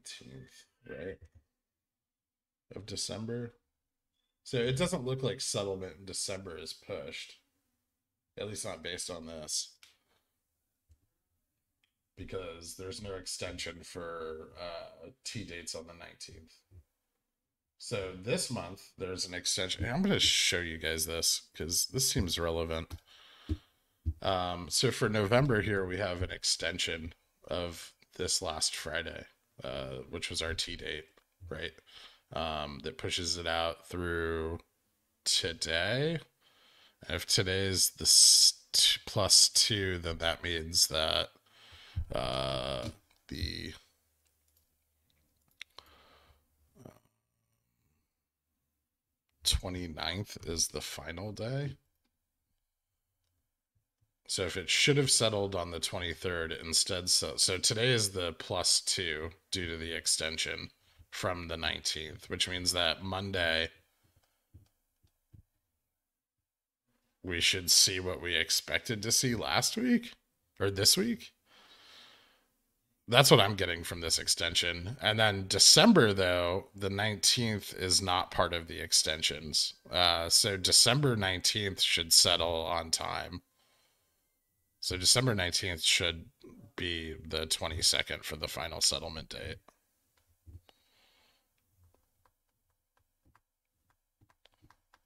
19th, right? Of December. So it doesn't look like settlement in December is pushed. At least not based on this. Because there's no extension for T dates on the 19th. So this month, there's an extension. I'm going to show you guys this because this seems relevant. So for November here, we have an extension of this last Friday, which was our T date, right? That pushes it out through today. And if today's the +2, then that means that the 29th is the final day. So if it should have settled on the 23rd, instead, so today is the +2 due to the extension from the 19th, which means that Monday we should see what we expected to see last week or this week. That's what I'm getting from this extension. And then December, though, the 19th is not part of the extensions. So December 19th should settle on time. So December 19th should be the 22nd for the final settlement date.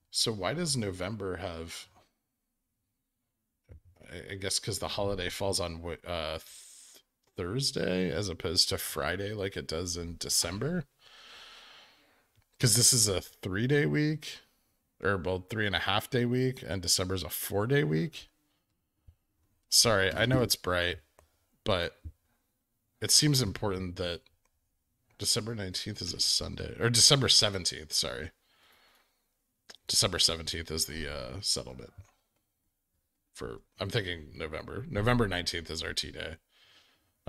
So why does November have... I guess because the holiday falls on Thursday as opposed to Friday like it does in December. Because this is a 3-day week, or well, 3.5-day week, and December's a 4-day week. Sorry, I know it's bright, but it seems important that December 19th is a Sunday, or December 17th, sorry. December 17th is the settlement. I'm thinking November. November 19th is our T day.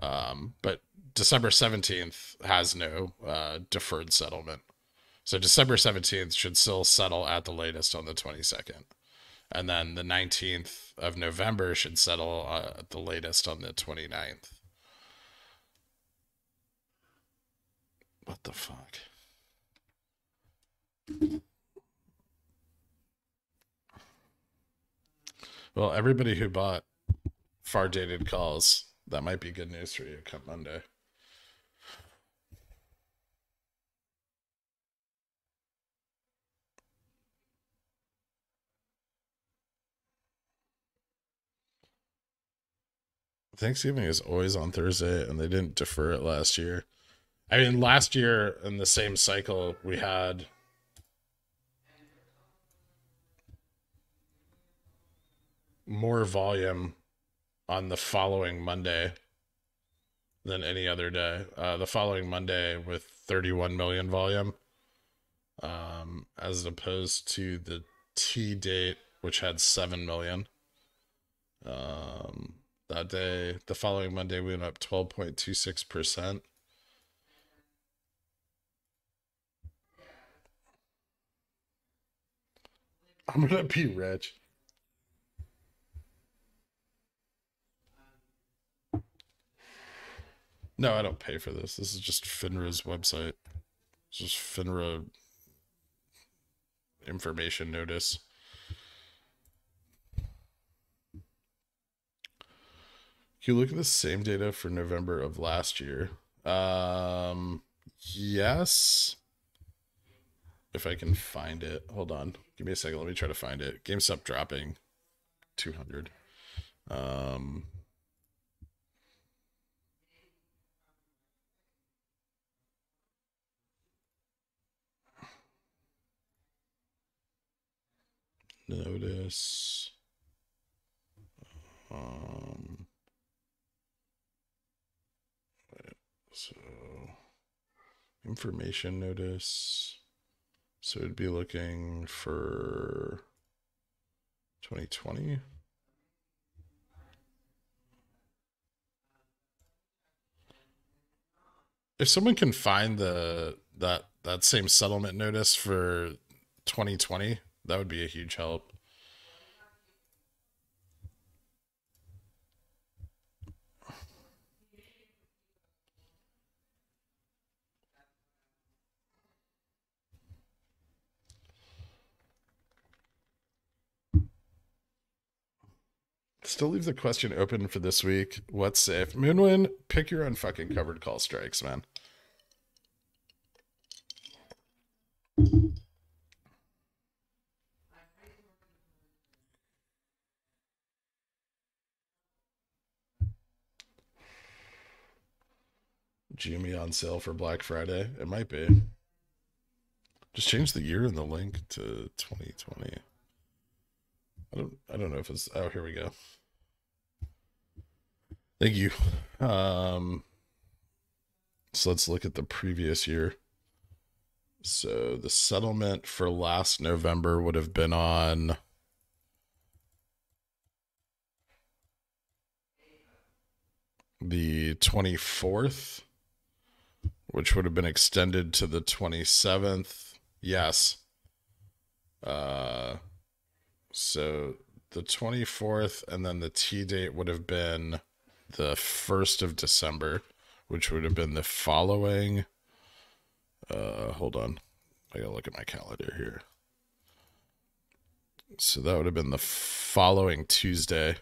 But December 17th has no deferred settlement. So December 17th should still settle at the latest on the 22nd. And then the 19th of November should settle at the latest on the 29th. What the fuck? Well, everybody who bought far dated calls, that might be good news for you come Monday. Thanksgiving is always on Thursday, and they didn't defer it last year. I mean, last year in the same cycle, we had more volume on the following Monday than any other day. The following Monday with 31 million volume, as opposed to the T date, which had 7 million. That day, the following Monday, we went up 12.26%. I'm gonna be rich. No, I don't pay for this. This is just FINRA's website. It's just FINRA information notice. Can you look at the same data for November of last year? Yes. If I can find it. Hold on. Give me a second. Let me try to find it. GameStop dropping 200. Notice. So information notice. So it'd be looking for 2020. If someone can find that same settlement notice for 2020, that would be a huge help. Still leave the question open for this week. What's safe? Moonwind, pick your own fucking covered call strikes, man. Jimmy on sale for Black Friday. It might be. Just change the year in the link to 2020. I don't know if it's. Oh, here we go. Thank you. So let's look at the previous year. So the settlement for last November would have been on the 24th, which would have been extended to the 27th. Yes. So the 24th, and then the T date would have been the 1st of December, which would have been the following. Hold on. I gotta look at my calendar here. So that would have been the following Tuesday.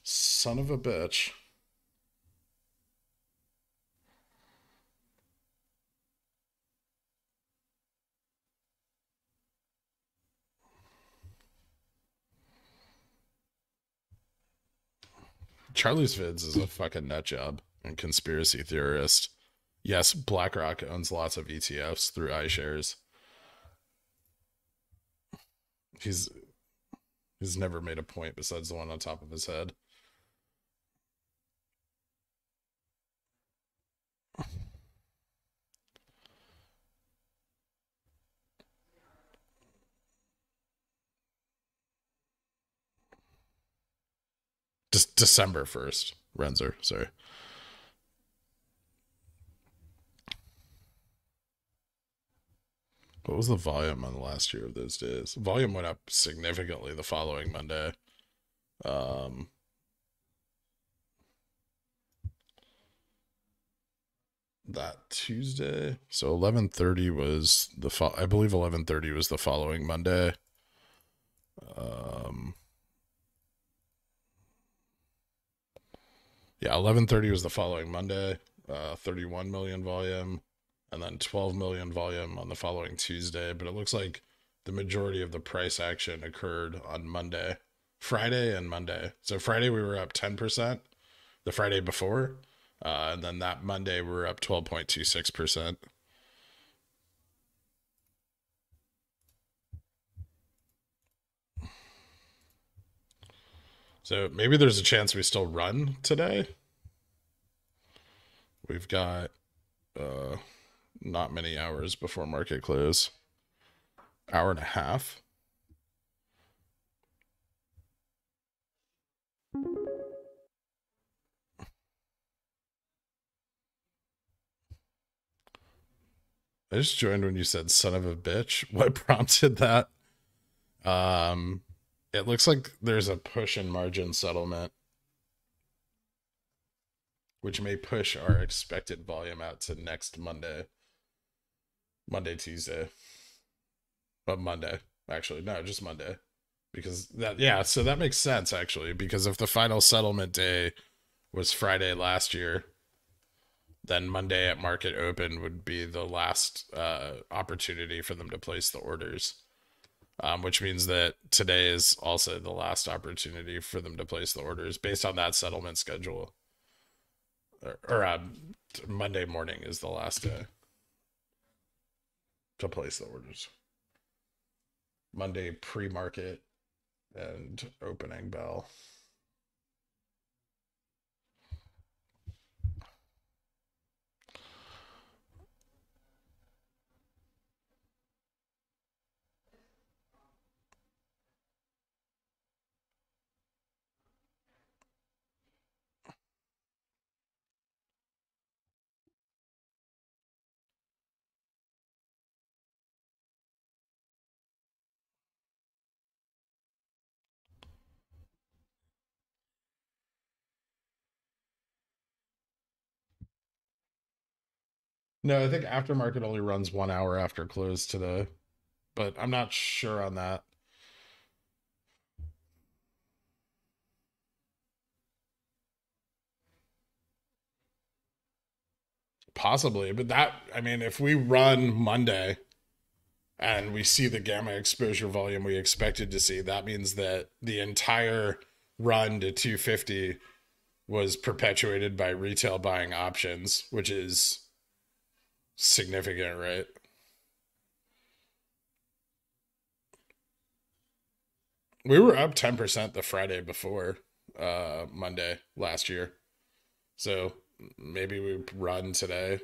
Son of a bitch. Charlie's Vids is a fucking nut job and conspiracy theorist. Yes, BlackRock owns lots of ETFs through iShares. He's never made a point besides the one on top of his head. December 1st, Renzer, sorry. What was the volume on the last year of those days? Volume went up significantly the following Monday. That Tuesday. So 11:30 was I believe 11:30 was the following Monday. Yeah, 11:30 was the following Monday. 31 million volume, and then 12 million volume on the following Tuesday. But it looks like the majority of the price action occurred on Monday, Friday, and Monday. So Friday we were up 10%. The Friday before, and then that Monday we were up 12.26%. So maybe there's a chance we still run today. We've got not many hours before market close. Hour and a half. I just joined when you said son of a bitch. What prompted that? It looks like there's a push in margin settlement, which may push our expected volume out to next Monday, Tuesday. But Monday, actually. No, just Monday. Because so that makes sense, actually. Because if the final settlement day was Friday last year, then Monday at market open would be the last opportunity for them to place the orders. Which means that today is also the last opportunity for them to place the orders based on that settlement schedule. Or Monday morning is the last day to place the orders. Monday pre-market and opening bell. No, I think aftermarket only runs 1 hour after close today, but I'm not sure on that. Possibly, but that, I mean, if we run Monday and we see the gamma exposure volume we expected to see, that means that the entire run to 250 was perpetuated by retail buying options, which is significant, right? We were up 10% the Friday before Monday last year. So maybe we run today.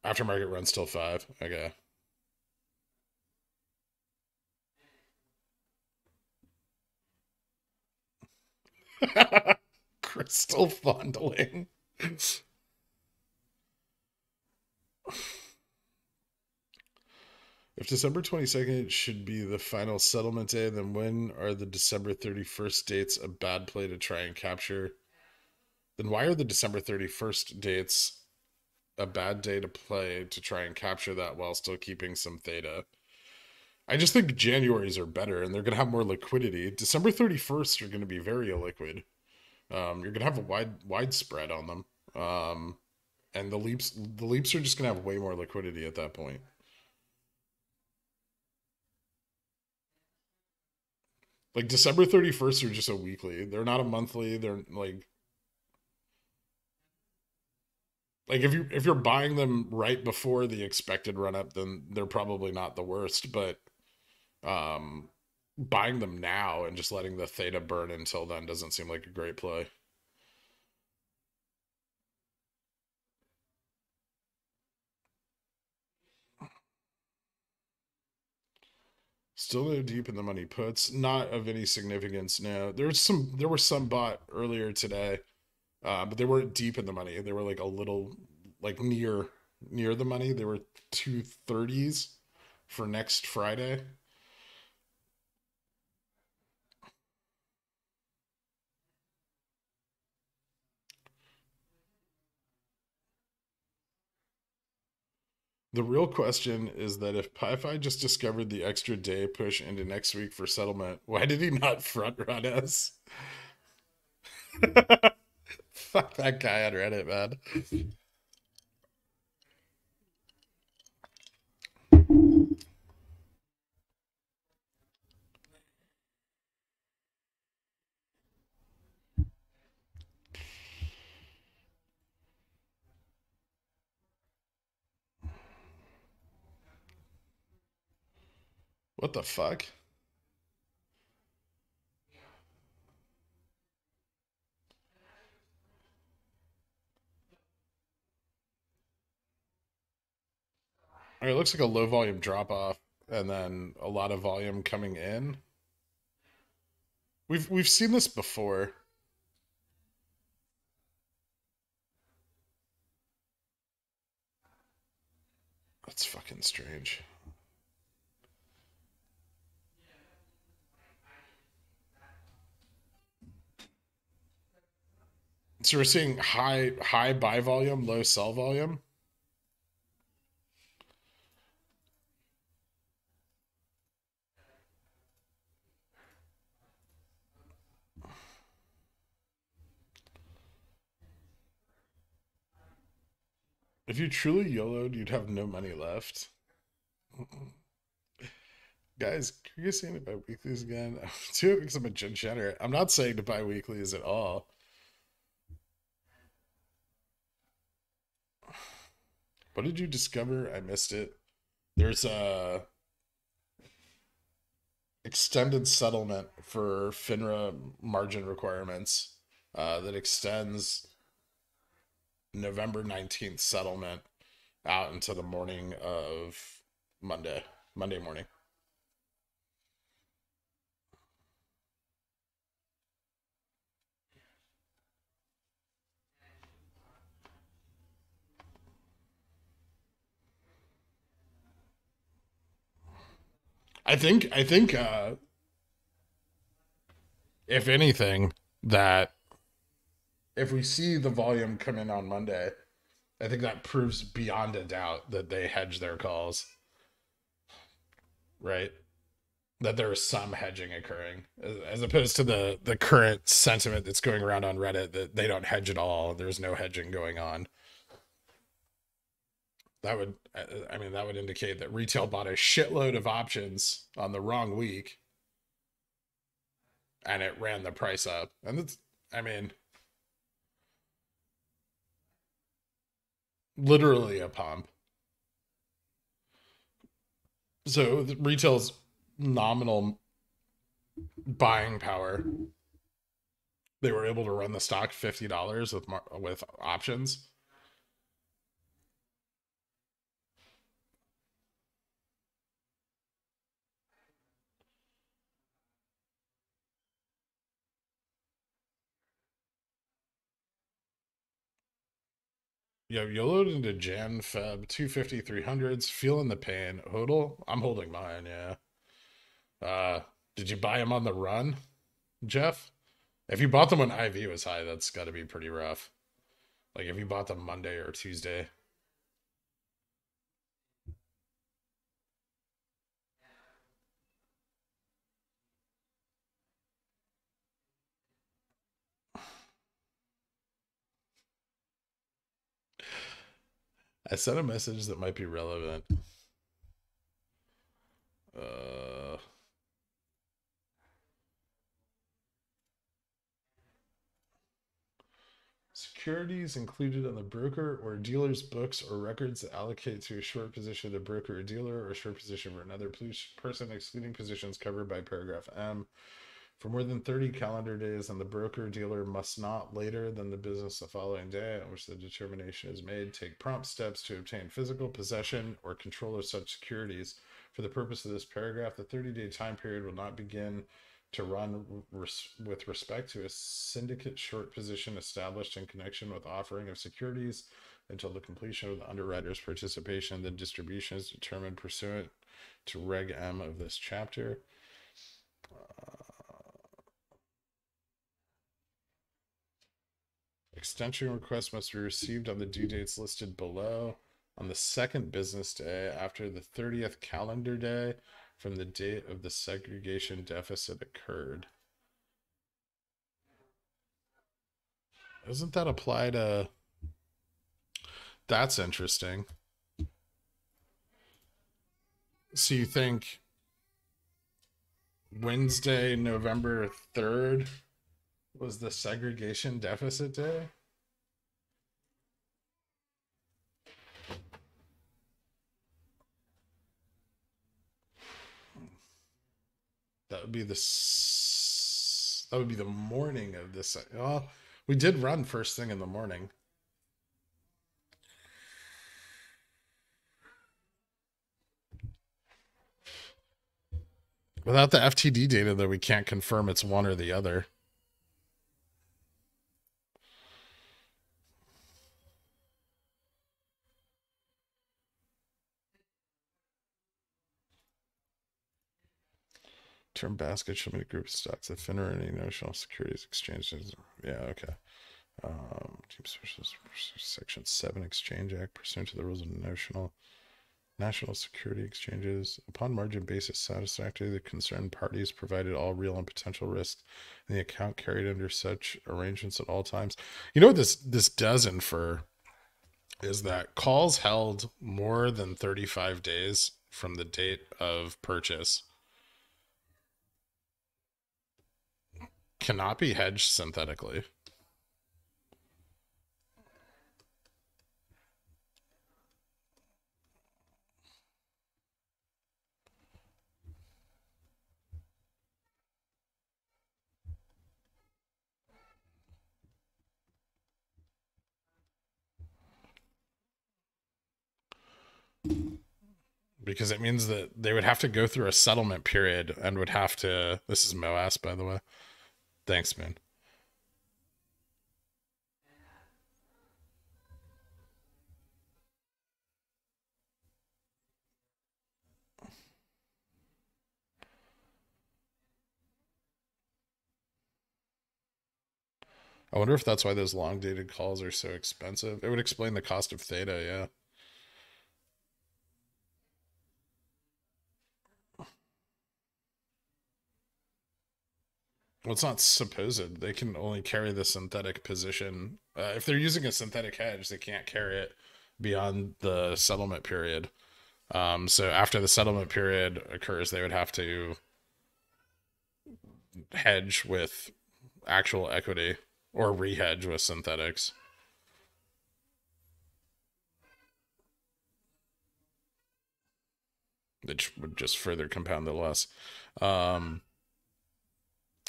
Aftermarket runs till 5. Okay. Crystal fondling. If December 22nd should be the final settlement day, then when are the December 31st dates a bad play to try and capture? Then why are the December 31st dates a bad day to play to try and capture that while still keeping some theta? I just think January's are better and they're going to have more liquidity. December 31st are going to be very illiquid. You're going to have a wide spread on them. And the leaps are just going to have way more liquidity at that point. Like December 31st are just a weekly. They're not a monthly. They're like if you're buying them right before the expected run up, then they're probably not the worst. But um, buying them now and just letting the theta burn until then doesn't seem like a great play. Still no deep in the money puts, not of any significance. No, there were some bought earlier today, but they weren't deep in the money. They were like a little like near the money. They were 230s for next Friday. The real question is that if PiFi just discovered the extra day push into next week for settlement, why did he not front run us? Fuck that guy on Reddit, man. What the fuck? It looks like a low volume drop off and then a lot of volume coming in. We've seen this before. That's fucking strange. So we're seeing high buy volume, low sell volume. If you truly YOLO'd, you'd have no money left. Guys, are you saying to buy weeklies again? Do it because I'm a degenerate. I'm not saying to buy weeklies at all. What did you discover? I missed it. There's a extended settlement for FINRA margin requirements that extends November 19th settlement out into the morning of Monday morning. I think if anything that if we see the volume come in on Monday, I think that proves beyond a doubt that they hedge their calls, right? That there is some hedging occurring, as opposed to the current sentiment that's going around on Reddit that they don't hedge at all. There's no hedging going on. That would, I mean, that would indicate that retail bought a shitload of options on the wrong week, and it ran the price up. And it's, I mean, literally a pump. So retail's nominal buying power, they were able to run the stock $50 with options. Yeah, YOLO'd into Jan, Feb, 250, 300s, feeling the pain. Hodl, I'm holding mine, yeah. Did you buy them on the run, Jeff? If you bought them when IV was high, that's got to be pretty rough. Like if you bought them Monday or Tuesday. I sent a message that might be relevant. Uh, Securities included on the broker or dealer's books or records that allocate to a short position of the broker or dealer or a short position for another person, excluding positions covered by paragraph M. For more than 30 calendar days, and the broker dealer must not later than the business the following day on which the determination is made take prompt steps to obtain physical possession or control of such securities. For the purpose of this paragraph, the 30-day time period will not begin to run with respect to a syndicate short position established in connection with offering of securities until the completion of the underwriter's participation. The distribution is determined pursuant to Reg M of this chapter. Extension request must be received on the due dates listed below on the second business day after the 30th calendar day from the date of the segregation deficit occurred. Doesn't that apply to... That's interesting. So you think Wednesday, November 3rd was the segregation deficit day? That would be the morning of this. Well, we did run first thing in the morning. Without the FTD data, though, we can't confirm it's one or the other. Term basket show me the group of stocks that fin or any notional securities exchanges. Yeah, okay. Section 7 Exchange Act pursuant to the rules of national security exchanges. Upon margin basis satisfactory, the concerned parties provided all real and potential risks in the account carried under such arrangements at all times. You know what this does infer is that calls held more than 35 days from the date of purchase cannot be hedged synthetically. Because it means that they would have to go through a settlement period and would have to... This is MOASS, by the way. Thanks, man. I wonder if that's why those long dated calls are so expensive. It would explain the cost of theta, yeah. Well, it's not supposed. They can only carry the synthetic position. If they're using a synthetic hedge, they can't carry it beyond the settlement period. So after the settlement period occurs, they would have to hedge with actual equity or rehedge with synthetics. Which would just further compound the loss. Um,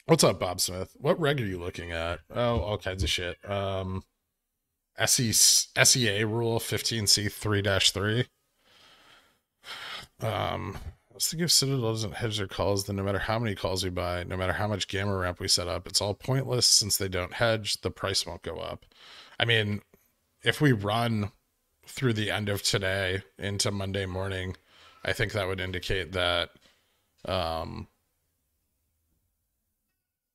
what's up, Bob Smith? What reg are you looking at? Oh, all kinds of shit. SEA rule 15C 3-3. Let's think if Citadel doesn't hedge their calls, then no matter how many calls we buy, no matter how much gamma ramp we set up, it's all pointless since they don't hedge, the price won't go up. I mean, if we run through the end of today into Monday morning, I think that would indicate that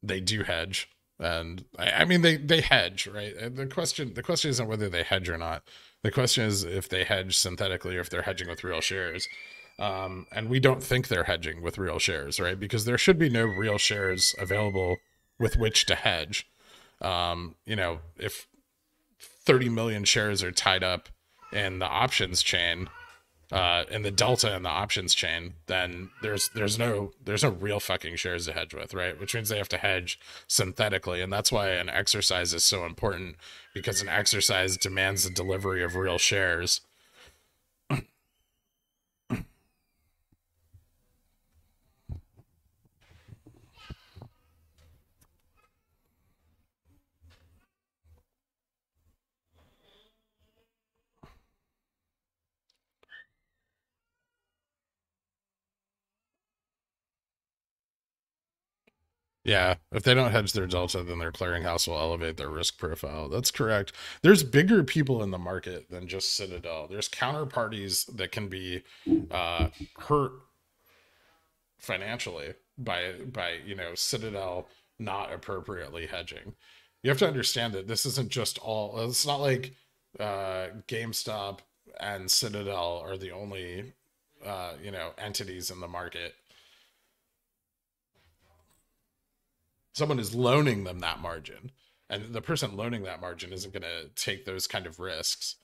they do hedge. And I mean they hedge, right? The question isn't whether they hedge or not. The question is if they hedge synthetically or if they're hedging with real shares. And we don't think they're hedging with real shares, right? Because there should be no real shares available with which to hedge. If 30 million shares are tied up in the options chain, in the delta in the options chain, then there's no real fucking shares to hedge with, right? Which means they have to hedge synthetically, and that's why an exercise is so important, because an exercise demands the delivery of real shares. Yeah, if they don't hedge their delta, then their clearinghouse will elevate their risk profile. That's correct. There's bigger people in the market than just Citadel. There's counterparties that can be hurt financially by Citadel not appropriately hedging. You have to understand that this isn't just all. It's not like GameStop and Citadel are the only entities in the market. Someone is loaning them that margin, and the person loaning that margin isn't going to take those kind of risks.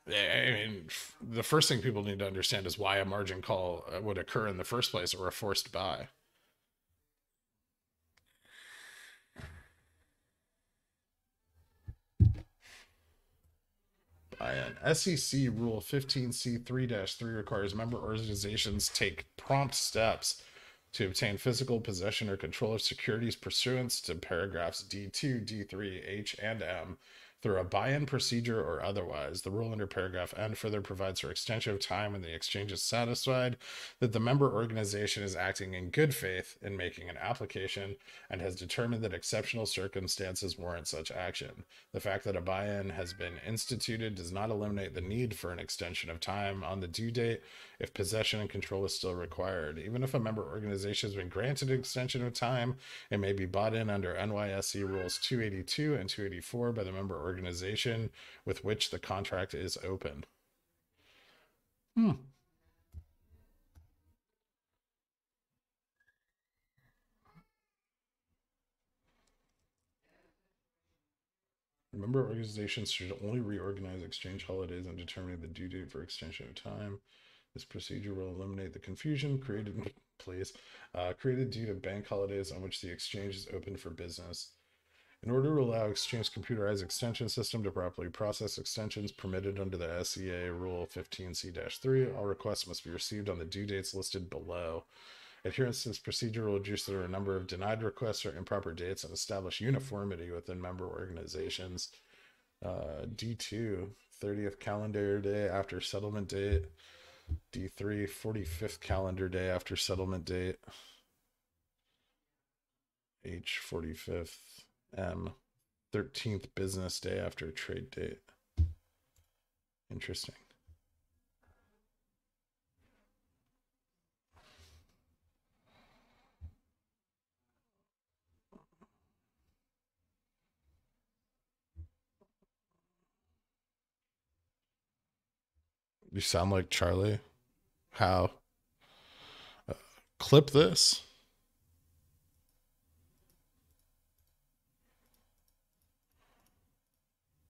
I mean, the first thing people need to understand is why a margin call would occur in the first place, or a forced buy. An SEC Rule 15C3-3 requires member organizations take prompt steps to obtain physical possession or control of securities pursuant to paragraphs D2, D3, H, and M through a buy-in procedure or otherwise. The rule under paragraph N further provides for extension of time when the exchange is satisfied that the member organization is acting in good faith in making an application and has determined that exceptional circumstances warrant such action. The fact that a buy-in has been instituted does not eliminate the need for an extension of time on the due date if possession and control is still required. Even if a member organization has been granted an extension of time, it may be bought in under NYSE Rules 282 and 284 by the member organization with which the contract is open. Member organizations should only reorganize exchange holidays on determining the due date for extension of time. This procedure will eliminate the confusion created, created due to bank holidays on which the exchange is open for business. In order to allow Exchange computerized extension system to properly process extensions permitted under the SEA Rule 15C-3, all requests must be received on the due dates listed below. Adherence to this procedure will reduce the number of denied requests or improper dates and establish uniformity within member organizations. D2, 30th calendar day after settlement date. D3, 45th calendar day after settlement date. H, 45th. M, 13th business day after trade date. Interesting. You sound like Charlie. How? Clip this.